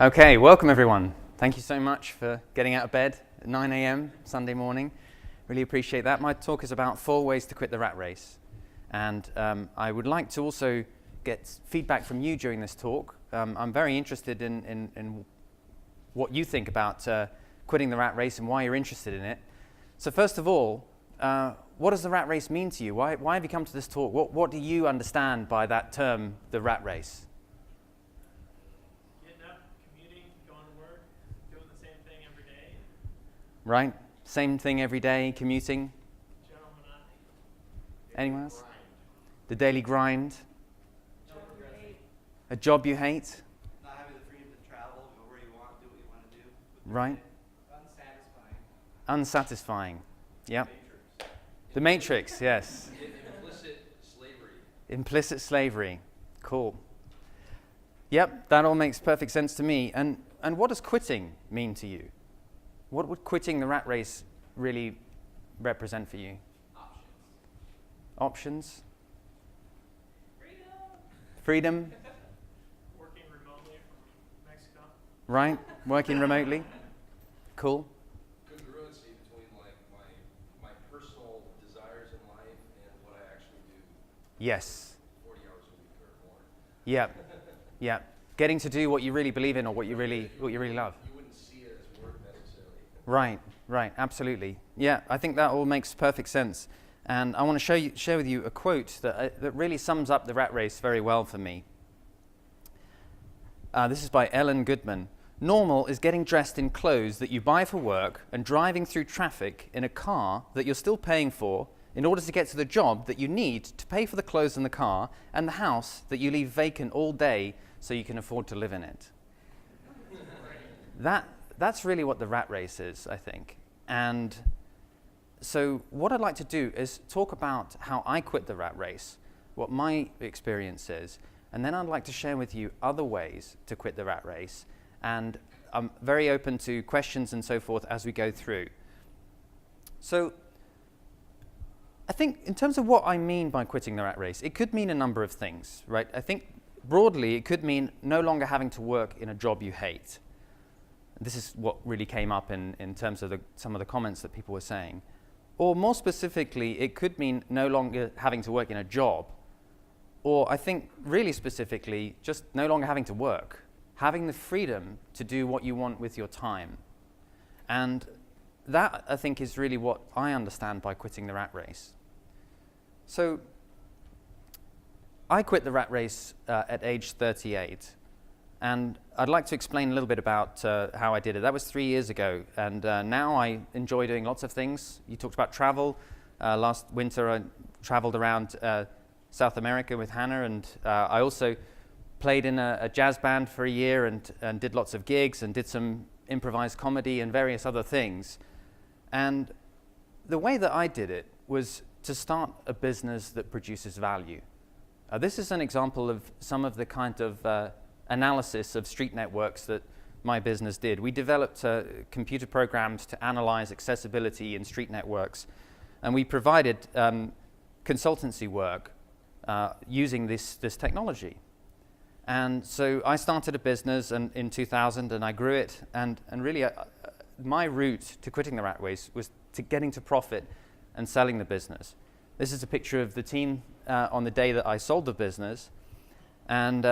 Okay, welcome everyone. Thank you so much for getting out of bed at 9 a.m. Sunday morning. Really appreciate that. My talk is about 4 ways to quit the rat race. And I would like to also get feedback from you during this talk. I'm very interested in what you think about quitting the rat race and why you're interested in it. So first of all, what does the rat race mean to you? Why have you come to this talk? What do you understand by that term, the rat race? Right? Same thing every day, commuting. Anyone else? The daily grind. A job you hate. Not having the freedom to travel, go where you want, do what you want to do. Right. Unsatisfying. Unsatisfying. Yep. The Matrix, yes. Implicit slavery. Implicit slavery. Cool. Yep, that all makes perfect sense to me. And what does quitting mean to you? What would quitting the rat race really represent for you? Options? Freedom? Working remotely from Mexico. Right? Working remotely? Cool. Congruency between like my personal desires in life and what I actually do Yes. 40 hours a week or more. Yep. Yep. Getting to do what you really believe in or what you really love. You wouldn't see it as work necessarily. Right, absolutely. Yeah, I think that all makes perfect sense. And I want to share with you a quote that really sums up the rat race very well for me. This is by Ellen Goodman. Normal is getting dressed in clothes that you buy for work and driving through traffic in a car that you're still paying for in order to get to the job that you need to pay for the clothes in the car and the house that you leave vacant all day so you can afford to live in it. That's really what the rat race is, I think. And so what I'd like to do is talk about how I quit the rat race, what my experience is, and then I'd like to share with you other ways to quit the rat race. And I'm very open to questions and so forth as we go through. So I think in terms of what I mean by quitting the rat race, it could mean a number of things, right? I think broadly it could mean no longer having to work in a job you hate. This is what really came up in terms of some of the comments that people were saying. Or more specifically, it could mean no longer having to work in a job. Or I think really specifically, just no longer having to work. Having the freedom to do what you want with your time. And that, I think, is really what I understand by quitting the rat race. So I quit the rat race at age 38. And I'd like to explain a little bit about how I did it. That was 3 years ago, and now I enjoy doing lots of things. You talked about travel. Last winter I traveled around South America with Hannah, and I also played in a jazz band for a year and did lots of gigs and did some improvised comedy and various other things. And the way that I did it was to start a business that produces value. This is an example of some of the kind of analysis of street networks that my business did. We developed computer programs to analyze accessibility in street networks, and we provided consultancy work using this technology. And so I started a business in 2000, and I grew it, and really my route to quitting the rat race was to getting to profit and selling the business. This is a picture of the team on the day that I sold the business, and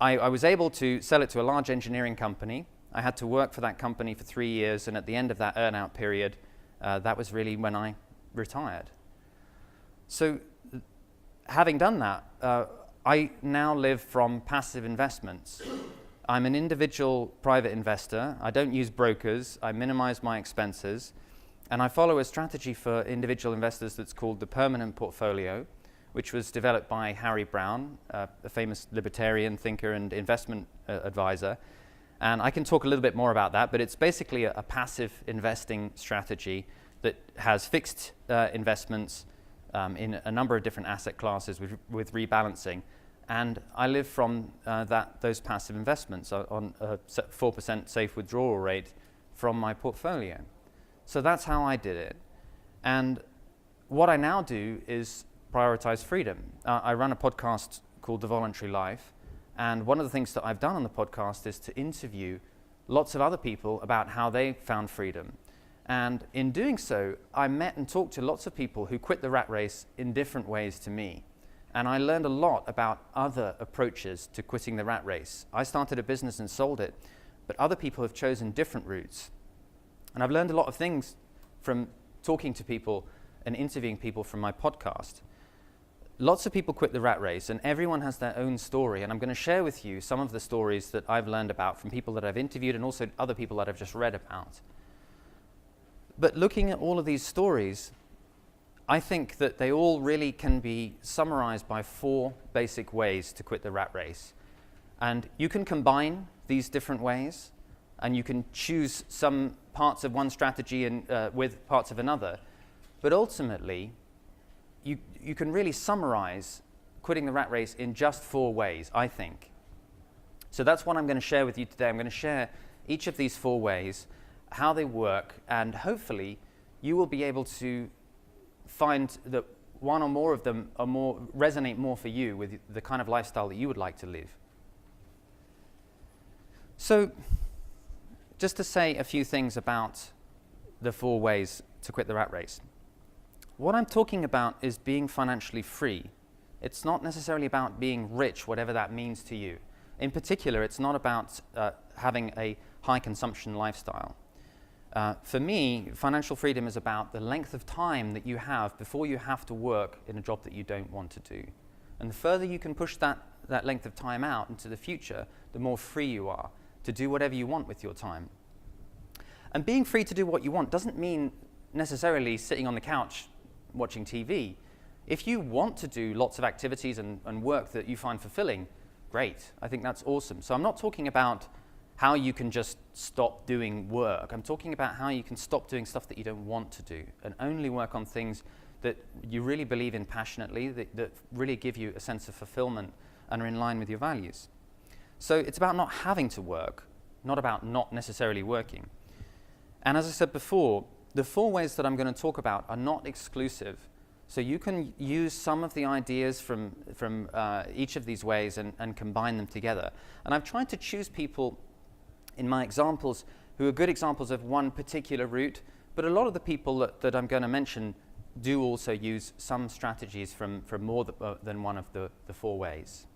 I was able to sell it to a large engineering company. I had to work for that company for 3 years, and at the end of that earn-out period, that was really when I retired. So having done that, I now live from passive investments. I'm an individual private investor. I don't use brokers. I minimize my expenses. And I follow a strategy for individual investors that's called the permanent portfolio, which was developed by Harry Browne, a famous libertarian thinker and investment advisor. And I can talk a little bit more about that, but it's basically a passive investing strategy that has fixed investments in a number of different asset classes with rebalancing. And I live from those passive investments on a 4% safe withdrawal rate from my portfolio. So that's how I did it. And what I now do is prioritize freedom. I run a podcast called The Voluntary Life, And one of the things that I've done on the podcast is to interview lots of other people about how they found freedom. And in doing so, I met and talked to lots of people who quit the rat race in different ways to me. And I learned a lot about other approaches to quitting the rat race. I started a business and sold it, but other people have chosen different routes. And I've learned a lot of things from talking to people and interviewing people from my podcast. Lots of people quit the rat race, and everyone has their own story. And I'm going to share with you some of the stories that I've learned about from people that I've interviewed and also other people that I've just read about. But looking at all of these stories, I think that they all really can be summarized by 4 basic ways to quit the rat race. And you can combine these different ways, and you can choose some parts of one strategy and, with parts of another. But ultimately, you can really summarize quitting the rat race in just 4 ways, I think. So that's what I'm going to share with you today. I'm going to share each of these 4 ways, how they work, and hopefully you will be able to find that one or more of them resonate more for you with the kind of lifestyle that you would like to live. So just to say a few things about the 4 ways to quit the rat race. What I'm talking about is being financially free. It's not necessarily about being rich, whatever that means to you. In particular, it's not about having a high consumption lifestyle. For me, financial freedom is about the length of time that you have before you have to work in a job that you don't want to do. And the further you can push that length of time out into the future, the more free you are to do whatever you want with your time. And being free to do what you want doesn't mean necessarily sitting on the couch watching TV. If you want to do lots of activities and work that you find fulfilling, great. I think that's awesome. So I'm not talking about how you can just stop doing work. I'm talking about how you can stop doing stuff that you don't want to do and only work on things that you really believe in passionately, that really give you a sense of fulfillment and are in line with your values. So it's about not having to work, not about not necessarily working. And as I said before, the 4 ways that I'm going to talk about are not exclusive. So you can use some of the ideas from each of these ways and combine them together. And I've tried to choose people in my examples who are good examples of one particular route, but a lot of the people that I'm going to mention do also use some strategies from more than one of the 4 ways.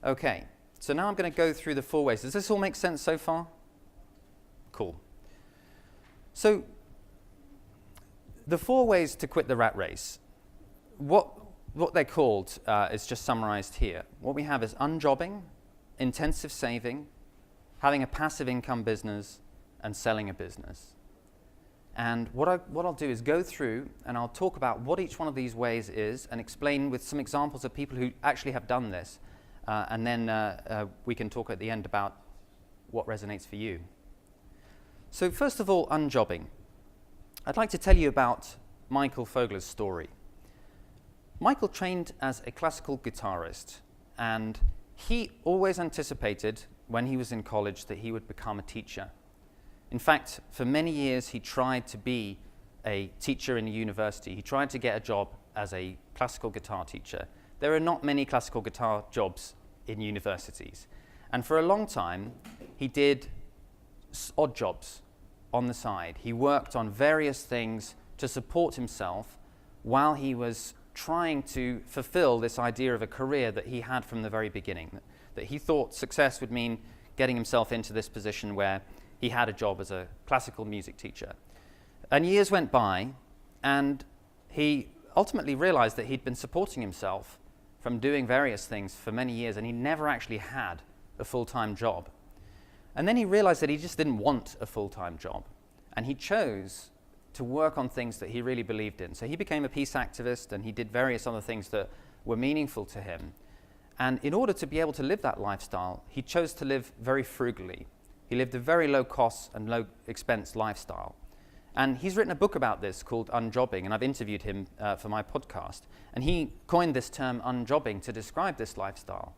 Okay, so now I'm going to go through the 4 ways. Does this all make sense so far? Cool. So the 4 ways to quit the rat race, what they're called is just summarized here. What we have is unjobbing, intensive saving, having a passive income business, and selling a business. And what I'll do is go through and I'll talk about what each one of these ways is and explain with some examples of people who actually have done this. And then we can talk at the end about what resonates for you. So first of all, unjobbing. I'd like to tell you about Michael Fogler's story. Michael trained as a classical guitarist, and he always anticipated when he was in college that he would become a teacher. In fact, for many years he tried to be a teacher in a university. He tried to get a job as a classical guitar teacher. There are not many classical guitar jobs in universities. And for a long time, he did odd jobs on the side. He worked on various things to support himself while he was trying to fulfill this idea of a career that he had from the very beginning, that he thought success would mean getting himself into this position where he had a job as a classical music teacher. And years went by, and he ultimately realized that he'd been supporting himself from doing various things for many years, and he never actually had a full-time job. And then he realized that he just didn't want a full-time job, and he chose to work on things that he really believed in. So he became a peace activist, and he did various other things that were meaningful to him. And in order to be able to live that lifestyle, he chose to live very frugally. He lived a very low-cost and low-expense lifestyle. And he's written a book about this called Unjobbing, and I've interviewed him for my podcast. And he coined this term unjobbing to describe this lifestyle.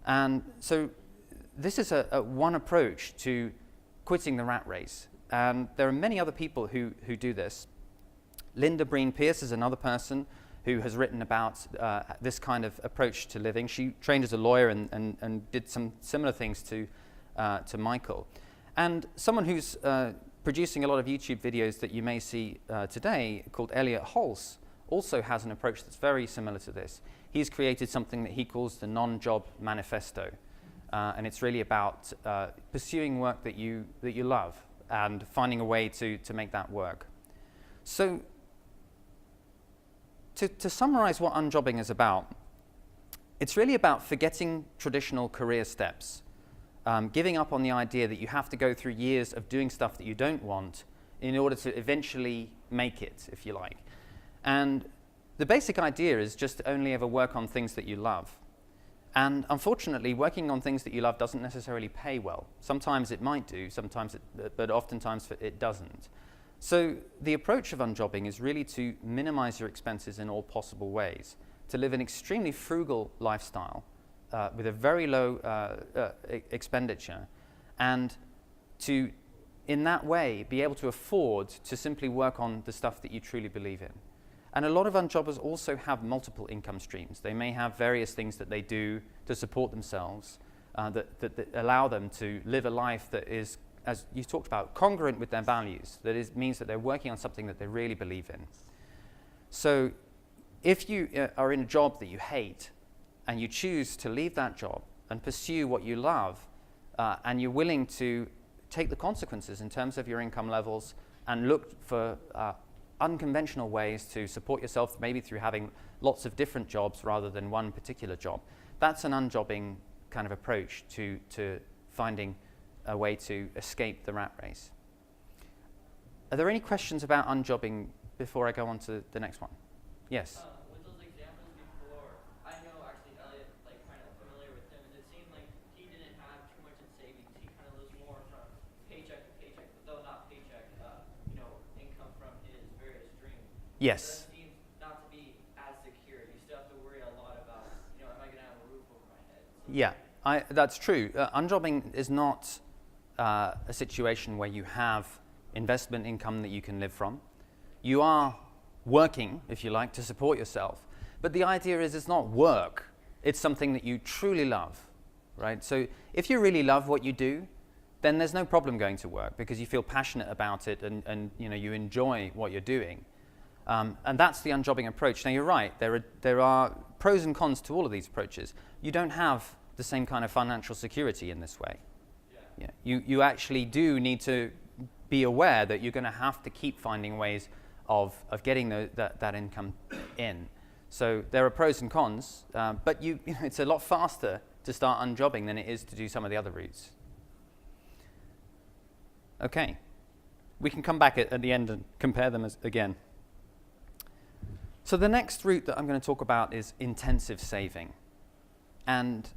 And so this is one approach to quitting the rat race. And there are many other people who do this. Linda Breen Pierce is another person who has written about this kind of approach to living. She trained as a lawyer and did some similar things to Michael. And someone who's producing a lot of YouTube videos that you may see today, called Elliot Hulse, also has an approach that's very similar to this. He's created something that he calls the Non-Job Manifesto. And it's really about pursuing work that you love and finding a way to make that work. So to summarize what unjobbing is about, it's really about forgetting traditional career steps, giving up on the idea that you have to go through years of doing stuff that you don't want in order to eventually make it, if you like. And the basic idea is just to only ever work on things that you love. And unfortunately, working on things that you love doesn't necessarily pay well. Sometimes it might do, but oftentimes it doesn't. So the approach of unjobbing is really to minimize your expenses in all possible ways, to live an extremely frugal lifestyle with a very low expenditure, and to, in that way, be able to afford to simply work on the stuff that you truly believe in. And a lot of unjobbers also have multiple income streams. They may have various things that they do to support themselves that allow them to live a life that is, as you talked about, congruent with their values. That is, means that they're working on something that they really believe in. So if you are in a job that you hate and you choose to leave that job and pursue what you love, and you're willing to take the consequences in terms of your income levels and look for unconventional ways to support yourself, maybe through having lots of different jobs rather than one particular job, that's an unjobbing kind of approach to finding a way to escape the rat race. Are there any questions about unjobbing before I go on to the next one? Yes? With those examples before, I know actually Elliot, kind of familiar with him, and it seemed like he didn't have too much in savings. He kind of lives more from paycheck to paycheck, but though not paycheck, income from his various streams. Yes. That seems not to be as secure. You still have to worry a lot about, am I going to have a roof over my head? So Yeah, that's true. Unjobbing is not a situation where you have investment income that you can live from. You are working, if you like, to support yourself. But the idea is it's not work. It's something that you truly love, right? So if you really love what you do, then there's no problem going to work because you feel passionate about it and you enjoy what you're doing. And that's the unjobbing approach. Now, you're right. There are pros and cons to all of these approaches. You don't have the same kind of financial security in this way. Yeah. You actually do need to be aware that you're going to have to keep finding ways of getting that income in. So there are pros and cons, but it's a lot faster to start unjobbing than it is to do some of the other routes. Okay, we can come back at the end and compare them again. So the next route that I'm going to talk about is intensive saving. And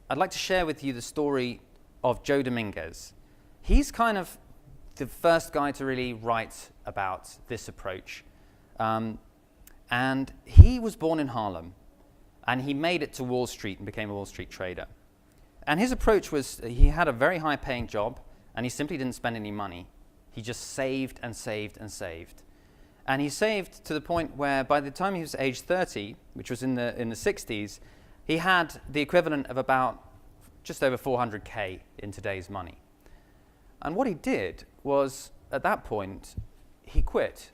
I'd like to share with you the story of Joe Dominguez. He's kind of the first guy to really write about this approach. And he was born in Harlem, and he made it to Wall Street and became a Wall Street trader. And his approach was, he had a very high-paying job, and he simply didn't spend any money. He just saved and saved and saved. And he saved to the point where by the time he was age 30, which was in the 60s, he had the equivalent of about just over 400K in today's money. And what he did was, at that point, he quit.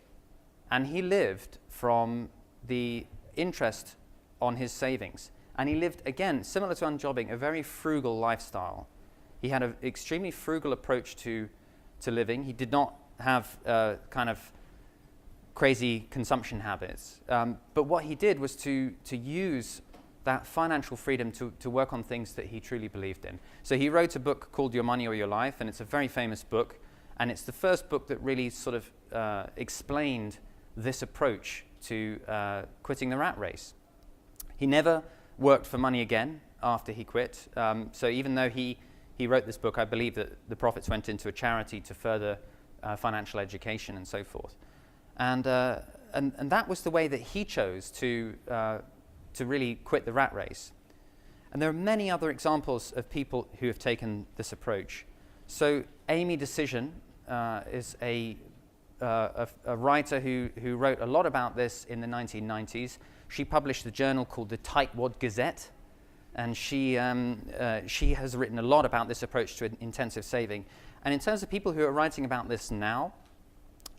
And he lived from the interest on his savings. And he lived, again, similar to unjobbing, a very frugal lifestyle. He had an extremely frugal approach to living. He did not have kind of crazy consumption habits. But what he did was to use that financial freedom to work on things that he truly believed in. So he wrote a book called Your Money or Your Life, and it's a very famous book. And it's the first book that really sort of explained this approach to quitting the rat race. He never worked for money again after he quit. So even though he wrote this book, I believe that the profits went into a charity to further financial education and so forth. And that was the way that he chose to really quit the rat race. And there are many other examples of people who have taken this approach. So Amy Decision is a a writer who wrote a lot about this in the 1990s. She published a journal called the Tightwad Gazette, and she has written a lot about this approach to intensive saving. And in terms of people who are writing about this now,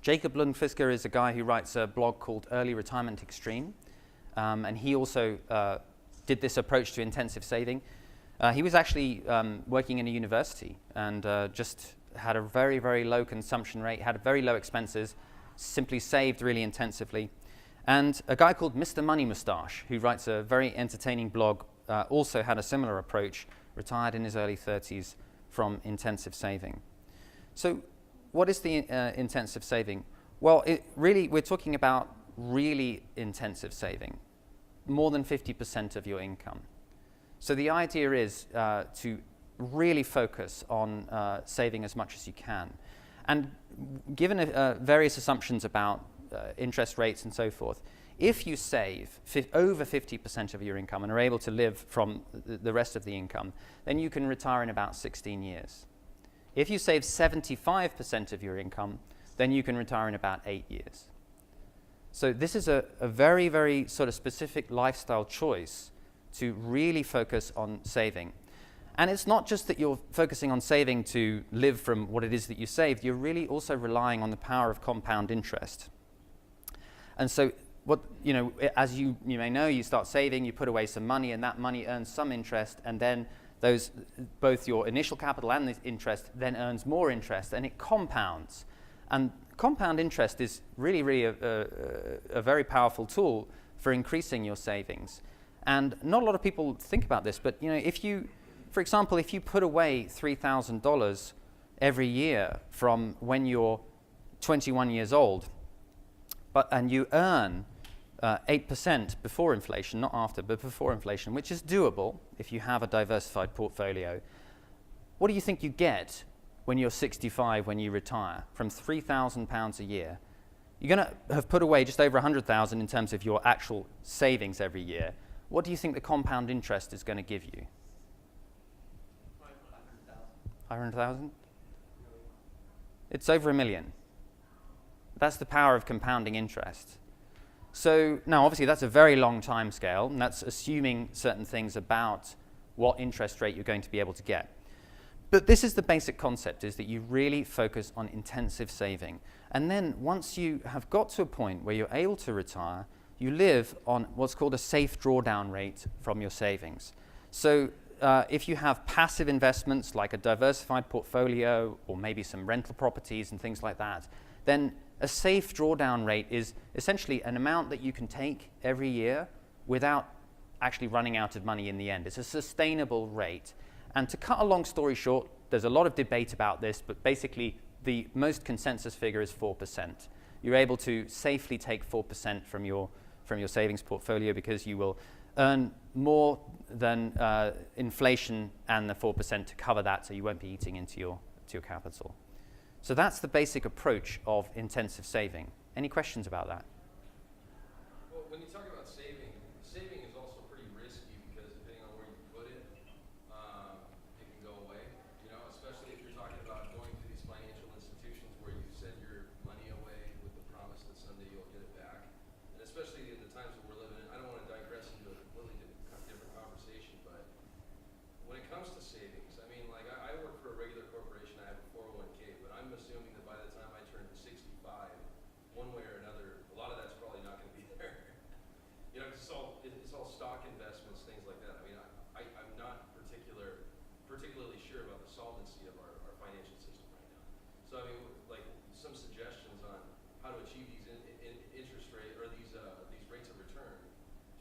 Jacob Lundfisker is a guy who writes a blog called Early Retirement Extreme, and he also did this approach to intensive saving. He was actually working in a university and just had a very, very low consumption rate, had very low expenses, simply saved really intensively. And a guy called Mr. Money Mustache, who writes a very entertaining blog, also had a similar approach, retired in his early 30s from intensive saving. So what is the intensive saving? Well, we're talking about really intensive saving, more than 50% of your income. So the idea is to really focus on saving as much as you can. And given various assumptions about interest rates and so forth, if you save over 50% of your income and are able to live from the rest of the income, then you can retire in about 16 years. If you save 75% of your income, then you can retire in about 8 years. So this is a very, very sort of specific lifestyle choice to really focus on saving. And it's not just that you're focusing on saving to live from what it is that you saved, you're really also relying on the power of compound interest. And so as you may know, you start saving, you put away some money, and that money earns some interest, and then both your initial capital and the interest then earns more interest, and it compounds. And compound interest is really, really a very powerful tool for increasing your savings. And not a lot of people think about this, but for example, if you put away $3,000 every year from when you're 21 years old, and you earn 8% before inflation, not after, but before inflation, which is doable if you have a diversified portfolio, what do you think you get when you're 65, when you retire, from £3,000 a year? You're going to have put away just over 100,000 in terms of your actual savings every year. What do you think the compound interest is going to give you? 500,000? It's over $1 million. That's the power of compounding interest. So now, obviously, that's a very long time scale, and that's assuming certain things about what interest rate you're going to be able to get. But this is the basic concept, is that you really focus on intensive saving. And then once you have got to a point where you're able to retire, you live on what's called a safe drawdown rate from your savings. So if you have passive investments like a diversified portfolio or maybe some rental properties and things like that, then a safe drawdown rate is essentially an amount that you can take every year without actually running out of money in the end. It's a sustainable rate. And to cut a long story short, there's a lot of debate about this, but basically the most consensus figure is 4%. You're able to safely take 4% from your savings portfolio because you will earn more than inflation and the 4% to cover that, so you won't be eating into your capital. So that's the basic approach of intensive saving. Any questions about that? Well, when you talk about saving is also pretty risky because depending on where you put it, it can go away. Especially if you're talking about going to these financial institutions where you send your money away with the promise that someday you'll get it back. And especially in the times that we're living in, I don't want to digress into a completely different conversation, but when it comes to savings, I mean, like I work for a regular corporation, I have a 401k, but I'm assuming that by the time I turn 65, one way or another, a lot of that's probably not going to be there. It's all stock investments, things like that. I mean, I'm not particularly sure about the solvency of our financial system right now. So I mean, like some suggestions on how to achieve these interest rate or these rates of return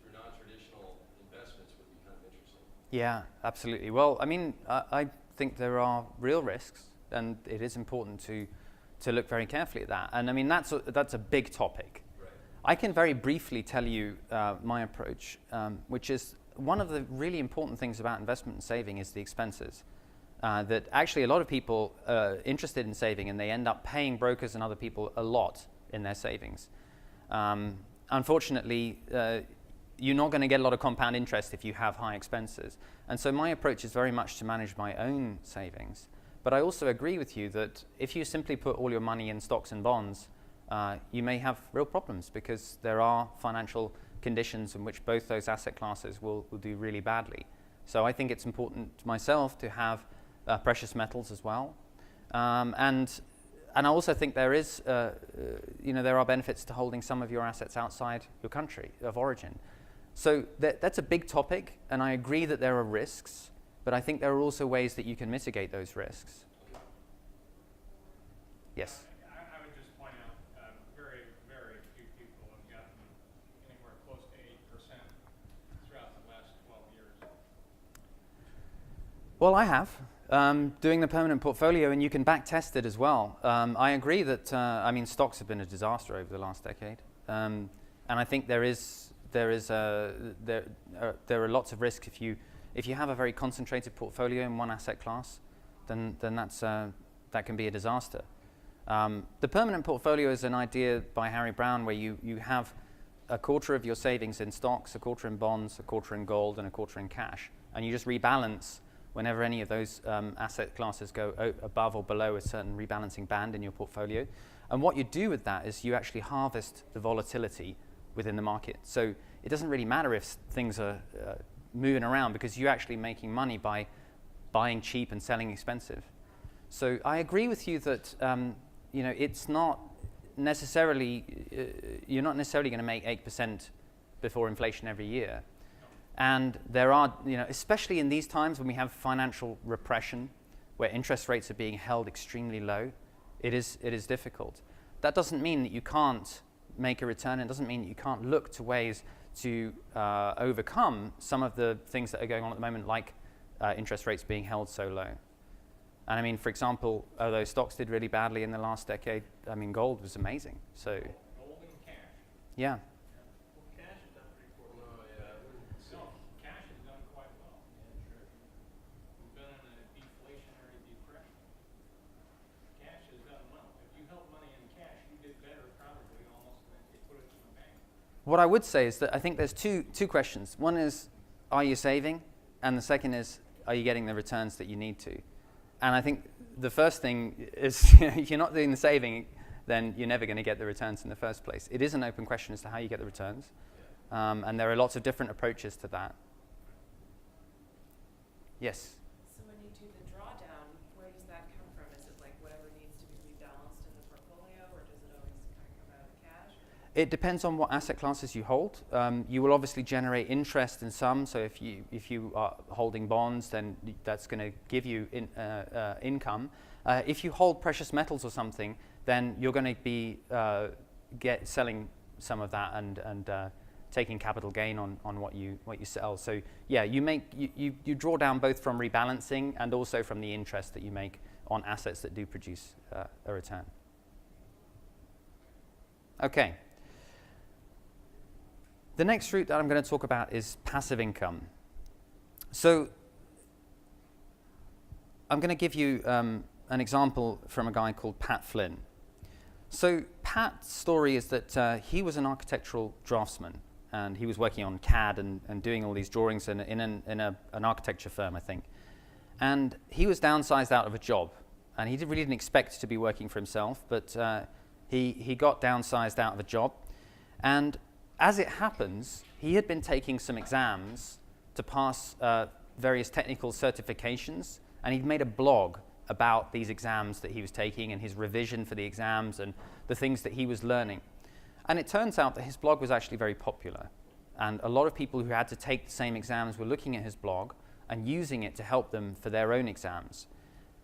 through non-traditional investments would be kind of interesting. Yeah, absolutely. Well, I mean, I think there are real risks, and it is important to look very carefully at that. And I mean, that's a big topic. Right. I can very briefly tell you my approach, which is one of the really important things about investment and saving is the expenses. That actually a lot of people are interested in saving, and they end up paying brokers and other people a lot in their savings. Unfortunately, you're not going to get a lot of compound interest if you have high expenses. And so my approach is very much to manage my own savings. But I also agree with you that if you simply put all your money in stocks and bonds, you may have real problems because there are financial conditions in which both those asset classes will do really badly. So I think it's important myself to have precious metals as well. And I also think there is, there are benefits to holding some of your assets outside your country of origin. So that's a big topic, and I agree that there are risks, but I think there are also ways that you can mitigate those risks. Yes? I would just point out, very, very few people have gotten anywhere close to 8% throughout the last 12 years. Well, I have. Doing the permanent portfolio, and you can back test it as well. I agree that, stocks have been a disaster over the last decade. And I think there are lots of risks if you have a very concentrated portfolio in one asset class, then that can be a disaster. The permanent portfolio is an idea by Harry Browne where you have a quarter of your savings in stocks, a quarter in bonds, a quarter in gold, and a quarter in cash. And you just rebalance whenever any of those asset classes go above or below a certain rebalancing band in your portfolio. And what you do with that is you actually harvest the volatility within the market. So it doesn't really matter if things are moving around because you're actually making money by buying cheap and selling expensive. So I agree with you that it's not necessarily you're not necessarily going to make 8% before inflation every year. And there are, especially in these times when we have financial repression, where interest rates are being held extremely low, it is difficult. That doesn't mean that you can't make a return. It doesn't mean that you can't look to ways to overcome some of the things that are going on at the moment, like interest rates being held so low. And for example, although stocks did really badly in the last decade, gold was amazing. So, Gold and cash. yeah. Well, cash has done pretty poorly. No, cash has done quite well. We've been in a deflationary depression. Cash has done well. If you held money in cash, you did better probably almost than if you put it in the bank. What I would say is that I think there's two questions. One is, are you saving? And the second is, are you getting the returns that you need to? And I think the first thing is, if you're not doing the saving, then you're never going to get the returns in the first place. It is an open question as to how you get the returns. And there are lots of different approaches to that. Yes? So when you do the drawdown, where does that come from? Is it like whatever needs to be rebalanced in the portfolio, or does it always kind of come out of cash? It depends on what asset classes you hold. You will obviously generate interest in some. So if you are holding bonds, then that's going to give you income. If you hold precious metals or something, then you're going to be selling some of that and taking capital gain on what you sell. So yeah, you draw down both from rebalancing and also from the interest that you make on assets that do produce a return. Okay. The next route that I'm going to talk about is passive income. So I'm going to give you an example from a guy called Pat Flynn. So Pat's story is that he was an architectural draftsman, and he was working on CAD and doing all these drawings in an architecture firm, I think. And he was downsized out of a job, and he really didn't expect to be working for himself, but he got downsized out of a job. And as it happens, he had been taking some exams to pass various technical certifications, and he'd made a blog about these exams that he was taking and his revision for the exams and the things that he was learning. And it turns out that his blog was actually very popular, and a lot of people who had to take the same exams were looking at his blog and using it to help them for their own exams.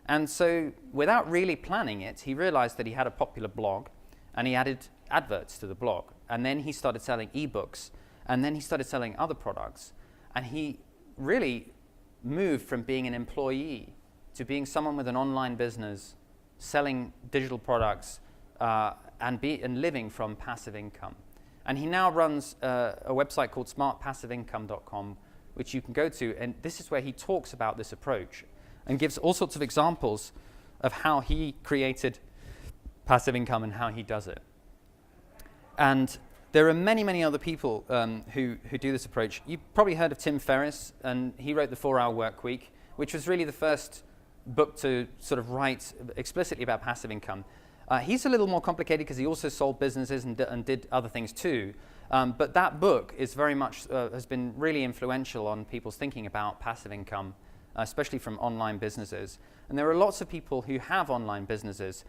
And so, without really planning it, he realized that he had a popular blog, and he added adverts to the blog. And then he started selling ebooks, and then he started selling other products. And he really moved from being an employee to being someone with an online business, selling digital products, and living from passive income. And he now runs a website called smartpassiveincome.com, which you can go to, and this is where he talks about this approach and gives all sorts of examples of how he created passive income and how he does it. And there are many, many other people who do this approach. You've probably heard of Tim Ferriss, and he wrote The 4-Hour Workweek, which was really the first book to sort of write explicitly about passive income. He's a little more complicated because he also sold businesses and did other things too. But that book is very much has been really influential on people's thinking about passive income, especially from online businesses. And there are lots of people who have online businesses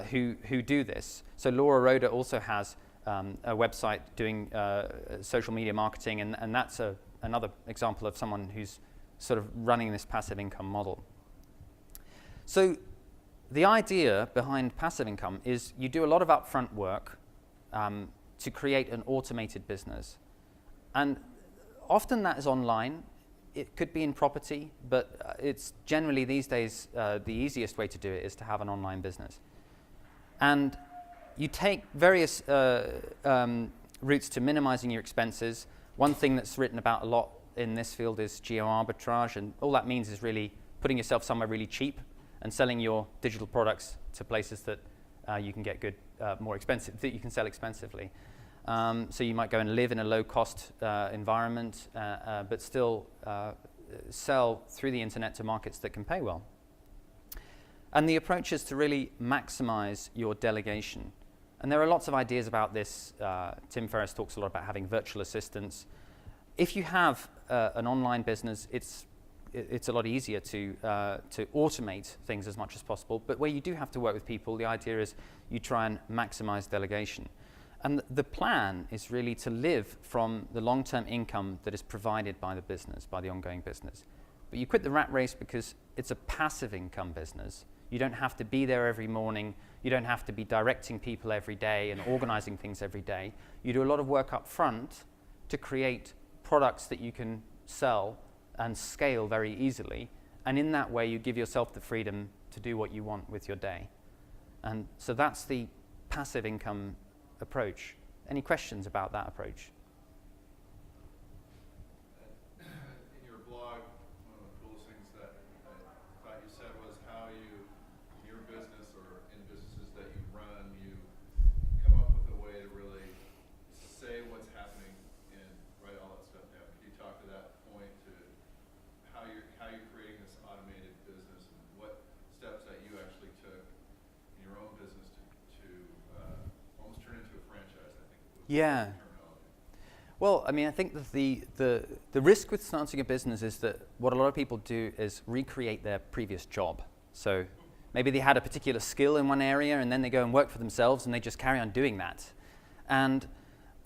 who do this. So Laura Roda also has a website doing social media marketing, and that's another example of someone who's sort of running this passive income model. So the idea behind passive income is you do a lot of upfront work to create an automated business. And often that is online. It could be in property, but it's generally these days the easiest way to do it is to have an online business. And you take various routes to minimizing your expenses. One thing that's written about a lot in this field is geo arbitrage, and all that means is really putting yourself somewhere really cheap and selling your digital products to places that you can get good, more expensive, that you can sell expensively. So you might go and live in a low-cost environment, but still sell through the internet to markets that can pay well. And the approach is to really maximize your delegation. And there are lots of ideas about this. Tim Ferriss talks a lot about having virtual assistants. If you have an online business, it's a lot easier to automate things as much as possible. But where you do have to work with people, the idea is you try and maximize delegation. And the plan is really to live from the long-term income that is provided by the business, by the ongoing business. But you quit the rat race because it's a passive income business. You don't have to be there every morning. You don't have to be directing people every day and organizing things every day. You do a lot of work up front to create products that you can sell and scale very easily. And in that way, you give yourself the freedom to do what you want with your day. And so that's the passive income approach. Any questions about that approach? In your blog, one of the coolest things that I thought you said was how you, in your business or in businesses that you run, you come up with a way to really say what's happening and write all that stuff down. Could you talk to that point, to how you're creating this automated business and what steps that you actually took in your own business to almost turn into a franchise, I think was the terminology. Well, I mean, I think that the risk with starting a business is that what a lot of people do is recreate their previous job. So maybe they had a particular skill in one area and then they go and work for themselves and they just carry on doing that. And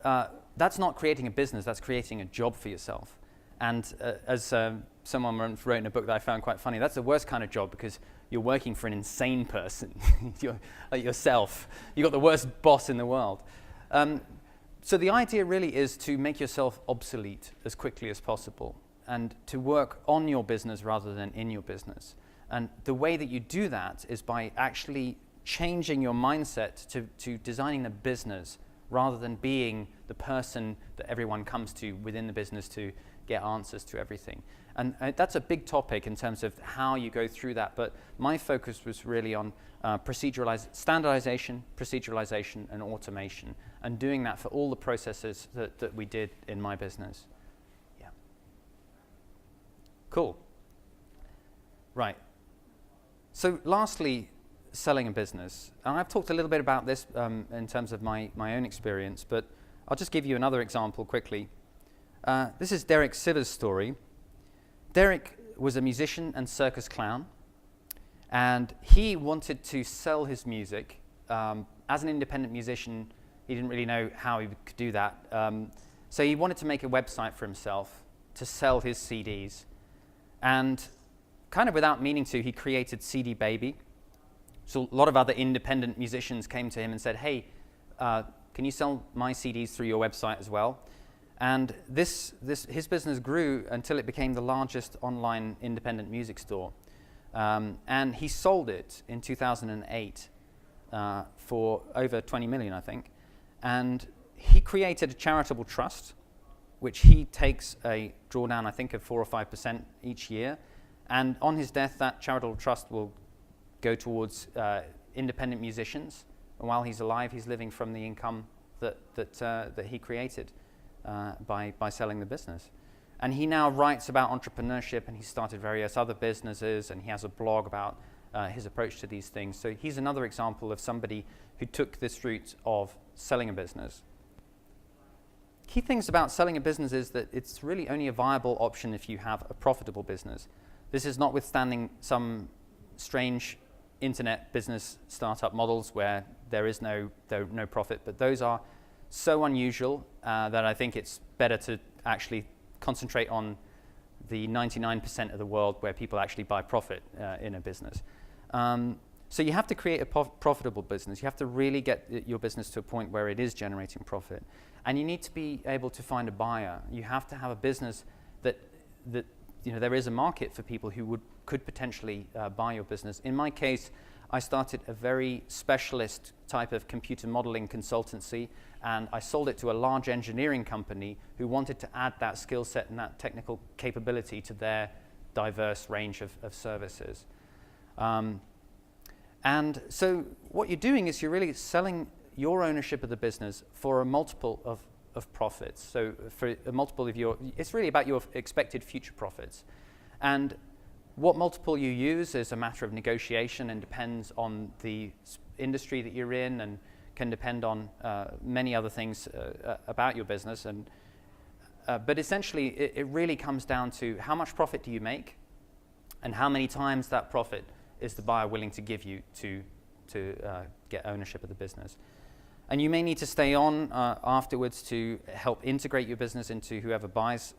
that's not creating a business, that's creating a job for yourself. And as someone wrote in a book that I found quite funny, that's the worst kind of job because you're working for an insane person, you're like yourself. You've got the worst boss in the world. So the idea really is to make yourself obsolete as quickly as possible and to work on your business rather than in your business. And the way that you do that is by actually changing your mindset to designing the business rather than being the person that everyone comes to within the business to get answers to everything. And that's a big topic in terms of how you go through that, but my focus was really on standardization, proceduralization, and automation, and doing that for all the processes that we did in my business. Yeah. Cool. Right. So lastly, selling a business. And I've talked a little bit about this in terms of my own experience, but I'll just give you another example quickly. This is Derek Sivers' story. Derek was a musician and circus clown, and he wanted to sell his music. As an independent musician, he didn't really know how he could do that. So he wanted to make a website for himself to sell his CDs. And kind of without meaning to, he created CD Baby. So a lot of other independent musicians came to him and said, hey, can you sell my CDs through your website as well? And his business grew until it became the largest online independent music store. And he sold it in 2008 for over 20 million, I think. And he created a charitable trust, which he takes a drawdown, I think, of 4 or 5% each year. And on his death, that charitable trust will go towards independent musicians. And while he's alive, he's living from the income that he created by selling the business. And he now writes about entrepreneurship, and he started various other businesses, and he has a blog about his approach to these things. So he's another example of somebody who took this route of selling a business. Key things about selling a business is that it's really only a viable option if you have a profitable business. This is notwithstanding some strange internet business startup models where there is no profit, but those are so unusual that I think it's better to actually concentrate on the 99% of the world where people actually buy profit in a business. So you have to create a profitable business. You have to really get your business to a point where it is generating profit. And you need to be able to find a buyer. You have to have a business that there is a market for people who could potentially buy your business. In my case, I started a very specialist type of computer modeling consultancy, and I sold it to a large engineering company who wanted to add that skill set and that technical capability to their diverse range of services. And so what you're doing is you're really selling your ownership of the business for a multiple of profits. So for a multiple of it's really about your expected future profits. And what multiple you use is a matter of negotiation and depends on the industry that you're in and can depend on many other things about your business. But essentially, it really comes down to how much profit do you make and how many times that profit is the buyer willing to give you to get ownership of the business. And you may need to stay on afterwards to help integrate your business into whoever buys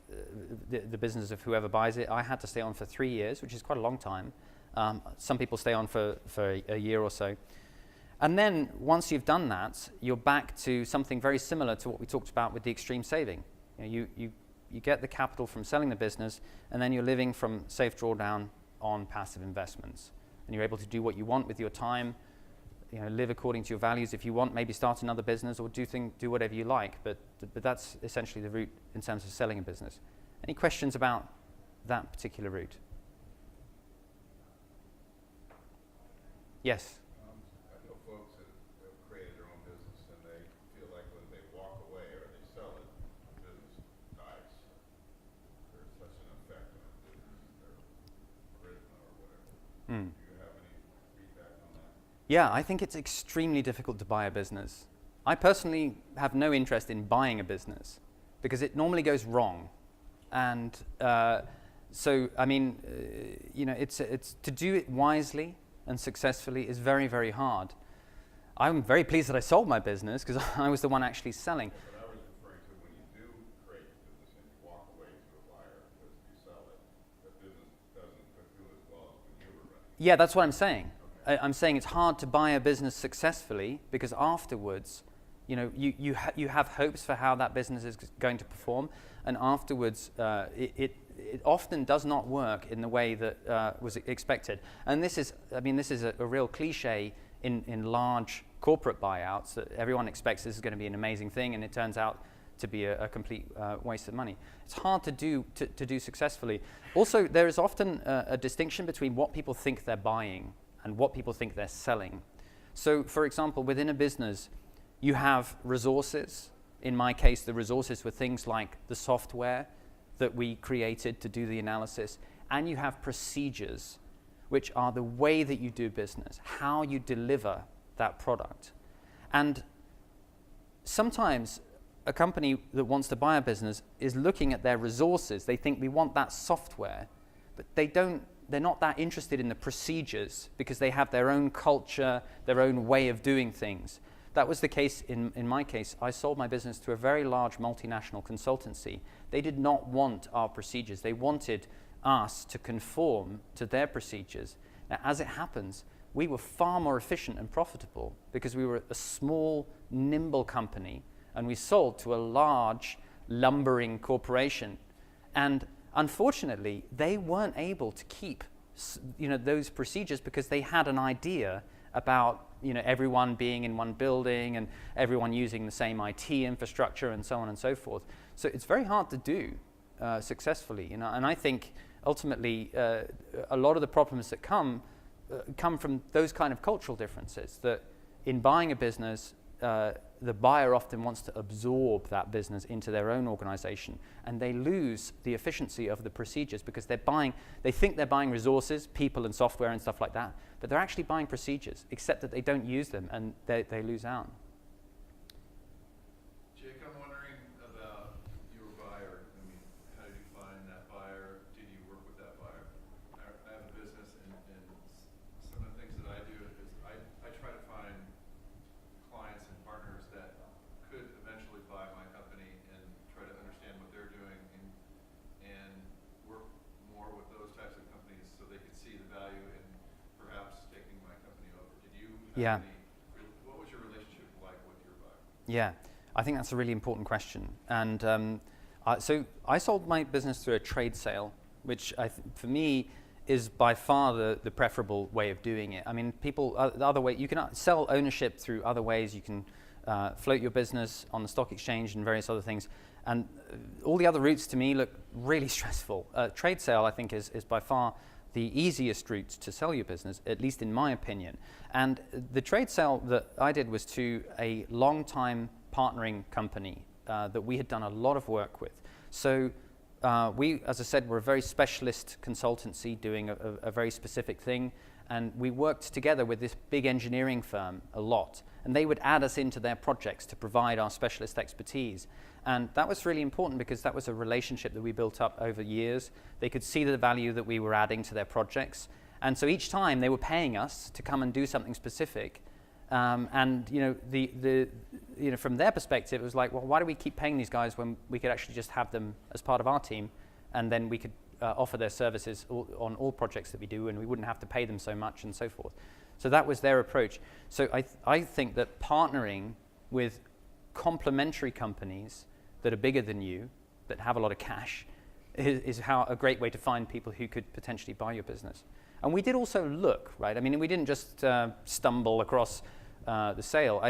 the business of whoever buys it. I had to stay on for 3 years, which is quite a long time. Some people stay on for a year or so. And then once you've done that, you're back to something very similar to what we talked about with the extreme saving. You get the capital from selling the business, and then you're living from safe drawdown on passive investments. And you're able to do what you want with your time, live according to your values. If you want, maybe start another business or do whatever you like. But that's essentially the route in terms of selling a business. Any questions about that particular route? Yes? I know folks that have created their own business and they feel like when they walk away or they sell it, the business dies. There's such an effect on the business, their charisma or whatever. Mm. Do you have any feedback on that? Yeah, I think it's extremely difficult to buy a business. I personally have no interest in buying a business because it normally goes wrong. And so, I mean, it's to do it wisely and successfully is very, very hard. I'm very pleased that I sold my business because I was the one actually selling. But I was referring to when you do create a business and you walk away to a buyer because you sell it, the business doesn't do as well as when you were running. Yeah, that's what I'm saying. I'm saying it's hard to buy a business successfully because afterwards, you have hopes for how that business is going to perform, and afterwards it often does not work in the way that was expected. And this is a real cliche in large corporate buyouts that everyone expects this is going to be an amazing thing, and it turns out to be a complete waste of money. It's hard to do successfully. Also, there is often a distinction between what people think they're buying and what people think they're selling. So, for example, within a business, you have resources. In my case, the resources were things like the software that we created to do the analysis, and you have procedures, which are the way that you do business, how you deliver that product. And sometimes a company that wants to buy a business is looking at their resources. They think we want that software, but they're not that interested in the procedures because they have their own culture, their own way of doing things. That was the case in my case. I sold my business to a very large multinational consultancy. They did not want our procedures. They wanted us to conform to their procedures. Now, as it happens, we were far more efficient and profitable because we were a small, nimble company, and we sold to a large, lumbering corporation. And unfortunately, they weren't able to keep those procedures because they had an idea about everyone being in one building and everyone using the same IT infrastructure and so on and so forth. So it's very hard to do successfully, and I think ultimately a lot of the problems that come from those kind of cultural differences, that in buying a business the buyer often wants to absorb that business into their own organization, and they lose the efficiency of the procedures because they think they're buying resources, people and software and stuff like that, but they're actually buying procedures, except that they don't use them and they lose out. Jake, I'm wondering about your buyer. I mean, how did you find that buyer? Did you work with that buyer? I have a business, and some of the things that I do is I try to find clients and partners that could eventually buy my company and try to understand what they're doing and work more with those types of companies so they could see the value in perhaps taking my company over. Did you have what was your relationship like with your buyer? Yeah, I think that's a really important question. And so I sold my business through a trade sale, which for me is by far the preferable way of doing it. I mean, the other way, you can sell ownership through other ways. You can float your business on the stock exchange and various other things. And all the other routes to me look really stressful. Trade sale, I think, is by far the easiest route to sell your business, at least in my opinion. And the trade sale that I did was to a long-time partnering company that we had done a lot of work with. So we, as I said, were a very specialist consultancy doing a very specific thing, and we worked together with this big engineering firm a lot, and they would add us into their projects to provide our specialist expertise. And that was really important because that was a relationship that we built up over years. They could see the value that we were adding to their projects, and so each time they were paying us to come and do something specific. And from their perspective, it was like, well, why do we keep paying these guys when we could actually just have them as part of our team, and then we could offer their services on all projects that we do, and we wouldn't have to pay them so much and so forth. So that was their approach. So I think that partnering with complementary companies that are bigger than you, that have a lot of cash, is a great way to find people who could potentially buy your business. And we did also look, right? I mean, we didn't just stumble across the sale.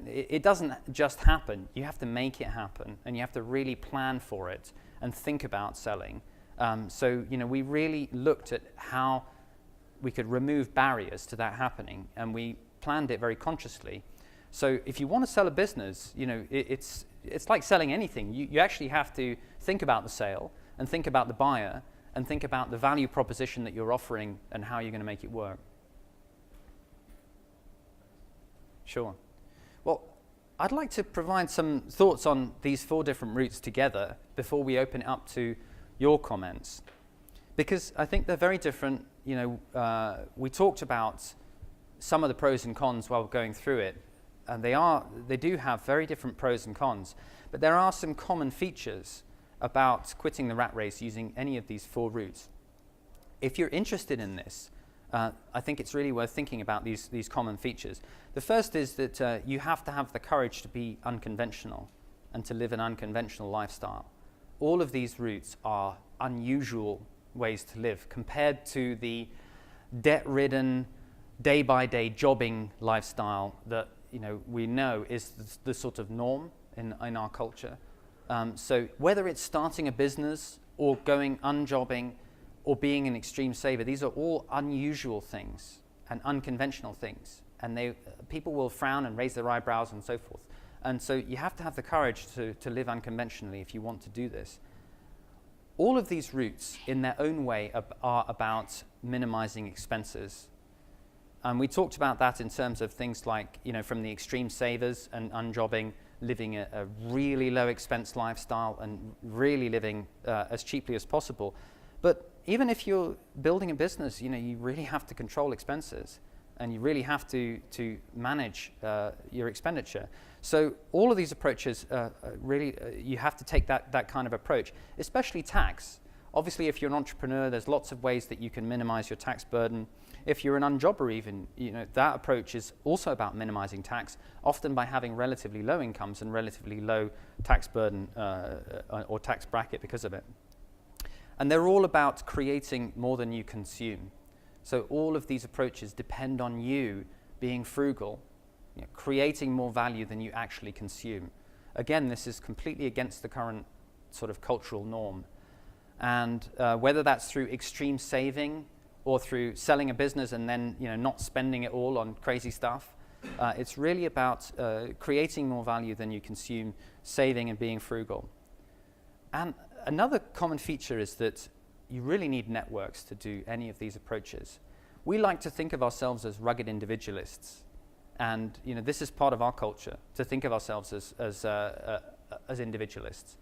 It doesn't just happen. You have to make it happen, and you have to really plan for it and think about selling. So we really looked at how we could remove barriers to that happening, and we planned it very consciously. So if you want to sell a business, it's like selling anything. You actually have to think about the sale and think about the buyer and think about the value proposition that you're offering and how you're going to make it work. Sure. Well, I'd like to provide some thoughts on these 4 different routes together before we open it up to your comments, because I think they're very different. We talked about some of the pros and cons while going through it, and they do have very different pros and cons, but there are some common features about quitting the rat race using any of these 4 routes. If you're interested in this, I think it's really worth thinking about these common features. The first is that you have to have the courage to be unconventional and to live an unconventional lifestyle. All of these routes are unusual ways to live compared to the debt-ridden, day-by-day jobbing lifestyle that we know is the sort of norm in our culture. So whether it's starting a business or going unjobbing or being an extreme saver, these are all unusual things and unconventional things. And people will frown and raise their eyebrows and so forth. And so you have to have the courage to live unconventionally if you want to do this. All of these routes, in their own way, are about minimizing expenses. And we talked about that in terms of things like, from the extreme savers and unjobbing, living a really low expense lifestyle and really living as cheaply as possible. But even if you're building a business, you really have to control expenses, and you really have to manage your expenditure. So all of these approaches, really, you have to take that kind of approach, especially tax. Obviously, if you're an entrepreneur, there's lots of ways that you can minimize your tax burden. If you're an unjobber even, that approach is also about minimizing tax, often by having relatively low incomes and relatively low tax burden or tax bracket because of it. And they're all about creating more than you consume. So all of these approaches depend on you being frugal, creating more value than you actually consume. Again, this is completely against the current sort of cultural norm. And whether that's through extreme saving or through selling a business and then not spending it all on crazy stuff, It's really about creating more value than you consume, saving and being frugal. And another common feature is that you really need networks to do any of these approaches. We like to think of ourselves as rugged individualists. And this is part of our culture, to think of ourselves as individualists.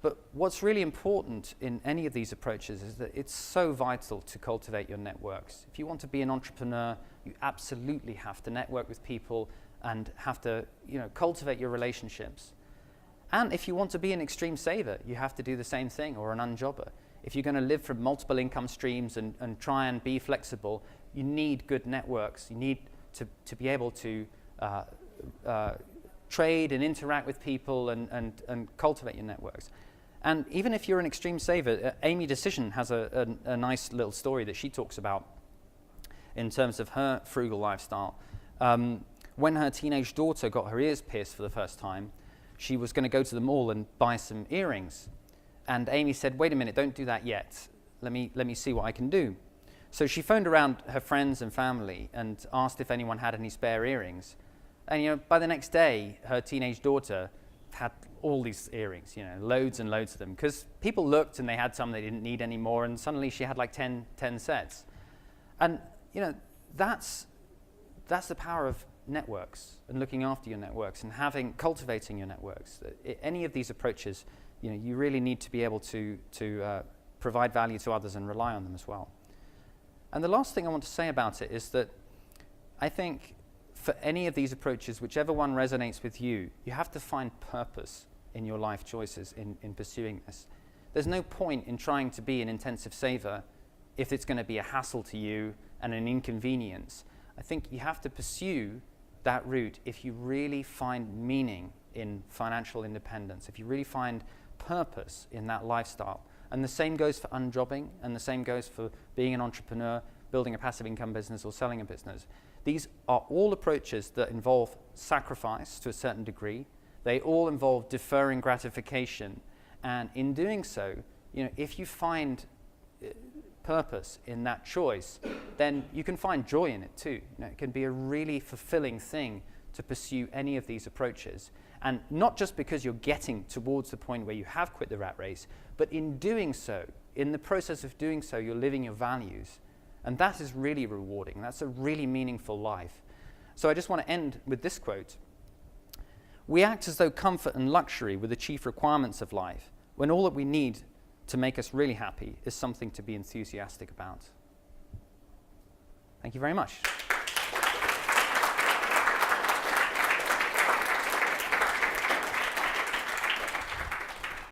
But what's really important in any of these approaches is that it's so vital to cultivate your networks. If you want to be an entrepreneur, you absolutely have to network with people and have to cultivate your relationships. And if you want to be an extreme saver, you have to do the same thing, or an unjobber. If you're going to live from multiple income streams and try and be flexible, you need good networks. You need to be able to trade and interact with people and cultivate your networks. And even if you're an extreme saver, Amy Decision has a nice little story that she talks about in terms of her frugal lifestyle. When her teenage daughter got her ears pierced for the first time, she was going to go to the mall and buy some earrings. And Amy said, wait a minute, don't do that yet. Let me see what I can do. So she phoned around her friends and family and asked if anyone had any spare earrings. And by the next day, her teenage daughter had all these earrings, loads and loads of them, because people looked and they had some they didn't need anymore, and suddenly she had like 10 sets. And that's the power of networks and looking after your networks and cultivating your networks. Any of these approaches, you really need to be able to provide value to others and rely on them as well. And the last thing I want to say about it is that I think for any of these approaches, whichever one resonates with you, you have to find purpose in your life choices in pursuing this. There's no point in trying to be an intensive saver if it's going to be a hassle to you and an inconvenience. I think you have to pursue that route if you really find meaning in financial independence, if you really find purpose in that lifestyle. And the same goes for unjobbing, and the same goes for being an entrepreneur, building a passive income business, or selling a business. These are all approaches that involve sacrifice to a certain degree. They all involve deferring gratification. And in doing so, if you find purpose in that choice, then you can find joy in it too. It can be a really fulfilling thing to pursue any of these approaches. And not just because you're getting towards the point where you have quit the rat race, but in doing so, in the process of doing so, you're living your values. And that is really rewarding. That's a really meaningful life. So I just want to end with this quote. We act as though comfort and luxury were the chief requirements of life, when all that we need to make us really happy is something to be enthusiastic about. Thank you very much.